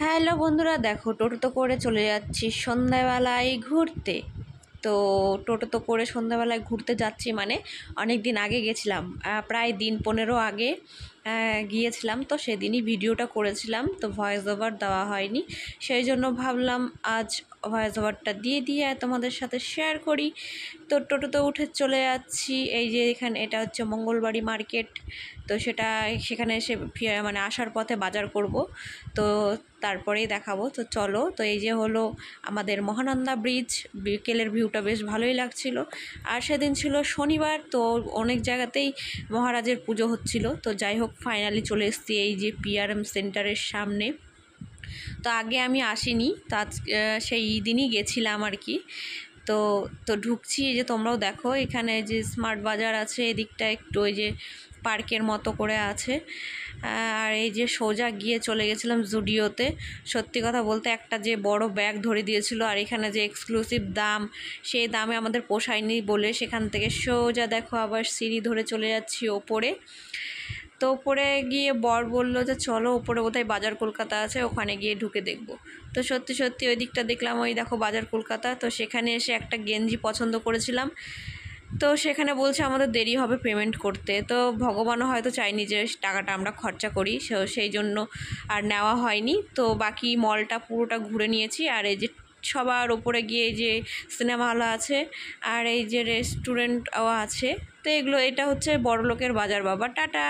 Hello বন্ধুরা, দেখো টোটোতে করে চলে যাচ্ছি সন্ধ্যাবেলায় ঘুরতে। তো টোটোতে করে সন্ধ্যাবেলায় ঘুরতে যাচ্ছি মানে অনেক দিন আগে গেছিলাম, প্রায় দিন 15 আগে গিয়েছিলাম। তো সেদিনই ভিডিওটা করেছিলাম, তো ভয়েস ওভার দেওয়া হয়নি, সেই জন্য ভাবলাম আজ ভয়েস ওভারটা দিয়ে তোমাদের সাথে শেয়ার করি। তো টোটোতে উঠে চলে যাচ্ছি, এই যে এখানে এটা হচ্ছে মঙ্গলবাড়ি মার্কেট। তো সেখানে এসে মানে আসার পথে বাজার করব, তো তারপরেই দেখাবো। তো চলো, তো এই যে হলো আমাদের মহানন্দা ব্রিজ, বিকেলের ভিউটা বেশ ভালোই লাগছিল। আর সেদিন ছিল শনিবার, তো অনেক জায়গাতেই মহারাজের পুজো হচ্ছিল। তো যাই হোক, ফাইনালি চলে এসেছি এই যে পিআরএম সেন্টারের সামনে। তো আগে আমি আসিনি, তো আজ সেই দিনই গেছিলাম আর কি। তো তো ঢুকছি, এই যে তোমরাও দেখো এখানে যে স্মার্ট বাজার আছে, এদিকটা একটু ওই যে পার্কের মতো করে আছে। আর এই যে সোজা গিয়ে চলে গেছিলাম জুডিওতে। সত্যি কথা বলতে একটা যে বড় ব্যাগ ধরে দিয়েছিল, আর এখানে যে এক্সক্লুসিভ দাম, সেই দামে আমাদের পোষায়নি বলে সেখান থেকে সোজা দেখো আবার সিঁড়ি ধরে চলে যাচ্ছি ওপরে। তো ওপরে গিয়ে বর বললো যে চলো ওপরে বোধহয় বাজার কলকাতা আছে, ওখানে গিয়ে ঢুকে দেখবো। তো সত্যি ওই দিকটা দেখলাম, ওই দেখো বাজার কলকাতা। তো সেখানে এসে একটা গেঞ্জি পছন্দ করেছিলাম। তো সেখানে বলছে আমাদের দেরি হবে পেমেন্ট করতে। তো ভগবানও হয়তো চাইনি যে টাকাটা আমরা খরচা করি, সেই জন্য আর নেওয়া হয়নি। তো বাকি মলটা পুরোটা ঘুরে নিয়েছি। আর এই যে সবার ওপরে গিয়ে যে সিনেমা হল আছে, আর এই যে রেস্টুরেন্টও আছে। তো এটা হচ্ছে বড়লোকের বাজার বাবা। টাটা।